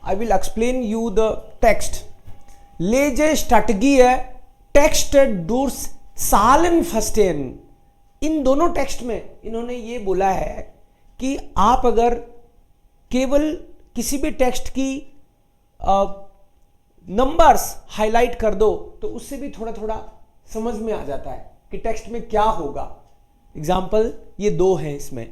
I will explain you the text. Lese Strategie Texte durch Zahlen verstehen. इन दोनों text में इन्होंने ये बोला है कि आप अगर केवल किसी भी टेक्स्ट की नंबर्स हाईलाइट कर दो तो उससे भी थोड़ा थोड़ा समझ में आ जाता है कि टेक्स्ट में क्या होगा. एग्जाम्पल ये दो हैं इसमें.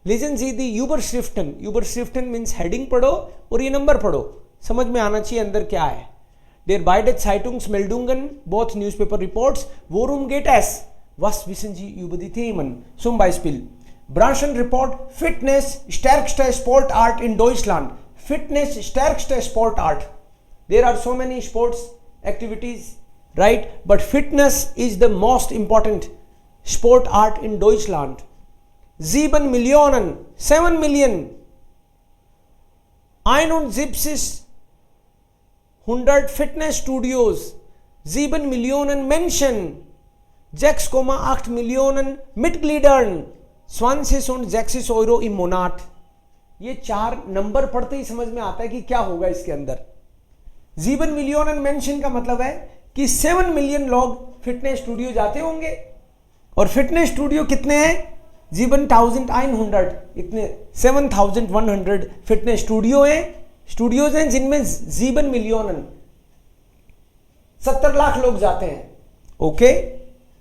लेजन जी दी यूबरश्रिफ्टन. यूबरश्रिफ्टन मीन्स हेडिंग पढ़ो और ये नंबर पढ़ो, समझ में आना चाहिए अंदर क्या है. देर beide Zeitungsmeldungen, both newspaper reports, worum geht es? Was wissen Sie über die Themen? Zum Beispiel Branchenreport Fitness stärkste Sportart in Deutschland. Fitness stärkste Sportart. There are so many sports activities, right? But fitness is the most important sport art in Deutschland. 7 Millionen, 7 Million, 71 Fitnessstudios, 7 Millionen Menschen, 6,8 Millionen Mitgliedern, 20 Euro im Monat. ये चार number पढ़ते ही समझ में आता है कि क्या होगा इसके अंदर. 7 Millionen Menschen का मतलब है कि 7 मिलियन लोग फिटनेस स्टूडियो जाते होंगे. और फिटनेस स्टूडियो कितने हैं? 7,100. इतने 7,100 फिटनेस स्टूडियोज हैं जिनमें 7 मिलियन 70 लाख लोग जाते हैं. ओके.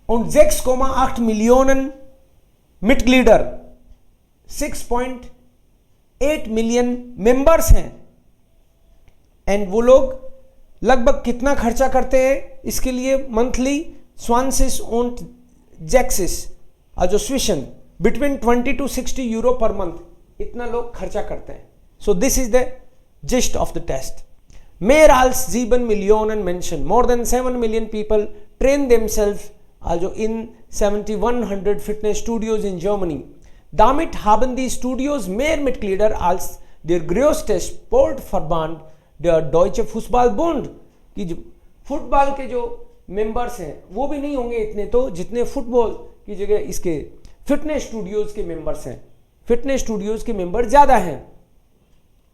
और 6,8 मिलियन मिटग्लीडर, 6.8 मिलियन मेंबर्स हैं. एंड वो लोग लगभग कितना खर्चा करते हैं इसके लिए monthly? 20 und 6, also zwischen between 20 to 60 euro per month, इतना लोग खर्चा करते हैं. So this is the gist of the test. Mehr als 7 Millionen Menschen, more than 7 million people train themselves also in 7,100 Fitnessstudios in Germany. Damit haben die Studios mehr Mitglieder als der größte Sportverband, der Deutsche Fußballbund. कि जो football के जो members हैं वो भी नहीं होंगे इतने तो जितने फुटबॉल की जगह इसके फिटनेस स्टूडियोज के मेंबर्स हैं. फिटनेस स्टूडियोज के मेंबर ज्यादा हैं.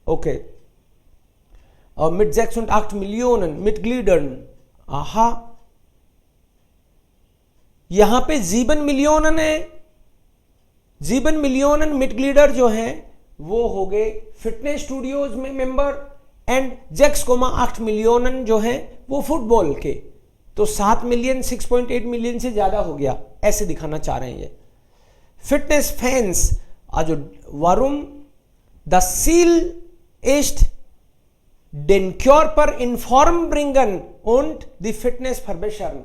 ओके. Mit 6,8 Millionen Mitgliedern. आहा, यहां पे 7 मिलियन है. 7 मिलियन मिटग्लीडर जो हैं वो हो गए फिटनेस स्टूडियोज में मेंबर. एंड 6,8 मिलियन जो हैं वो फुटबॉल के. तो 7 मिलियन 6.8 मिलियन से ज्यादा हो गया, ऐसे दिखाना चाह रहे हैं ये. Fitness fans, also warum das Ziel ist den Körper in Form bringen und die Fitness verbessern.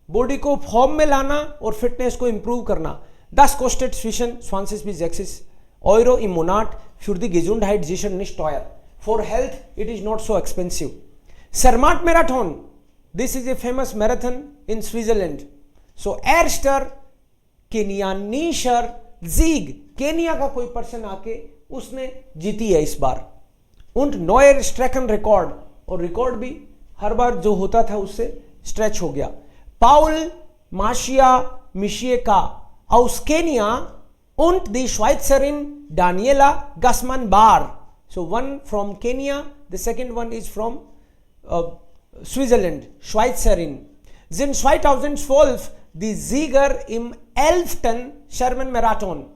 Body को फॉर्म में लाना और फिटनेस को इंप्रूव करना. Das kostet zwischen 20 bis 60 Euro im Monat für die Gesundheit sicher nicht teuer. For health it is not so expensive. Zermatt Marathon, this is a famous marathon in Switzerland. So erster kenianischer Sieg, Kenya का कोई person आके उसने जीती है इस बार. Und neuer Streckenrekord, और record भी हर बार जो होता था उससे स्ट्रेच हो गया. Paul Marcia Michieka aus Kenia und die Schweizerin Daniela Gassmann-Barr. So one from Kenya, the second one is from Switzerland, Schweizerin. Sind 2012 die Sieger im 11. Sherman Marathon.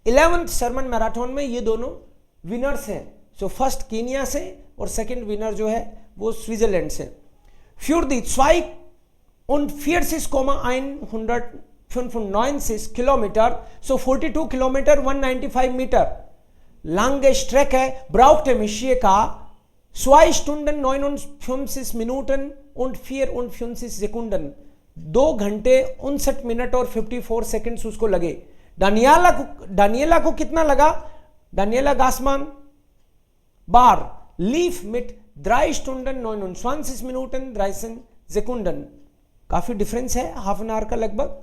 11th Sherman Marathon में ये दोनों winners हैं. So first Kenya से और second winner जो है वो Switzerland से. Für die 42,195 Kilometer, so 42 Kilometer 195 Meter lange Strecke brauchte Michieka 2 Stunden 59 Minuten und 54 Sekunden. 2 घंटे 59 मिनट और 54 सेकंड्स उसको लगे. डानियला को कितना लगा? डानियला गासमान बार lief mit 3 Stunden 29 Minuten 13 Sekunden. काफी डिफरेंस है, हाफ एन आवर का लगभग.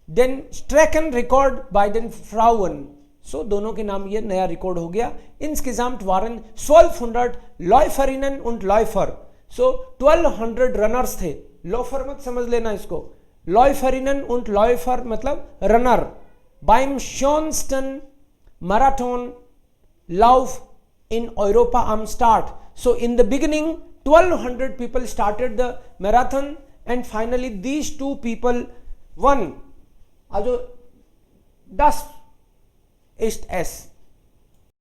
देन स्ट्रेकन record by den Frauen. So दोनों के नाम ये नया रिकॉर्ड हो गया. Insgesamt waren 1200 Läuferinnen und Läufer. सो 1200 रनर्स थे. लॉफर मत समझ लेना इसको. Läuferinnen und Läufer मतलब runner. Beim schönsten Marathonlauf in Europa am Start. So in the beginning 1200 people started the marathon, and finally these two people won. Also das ist es.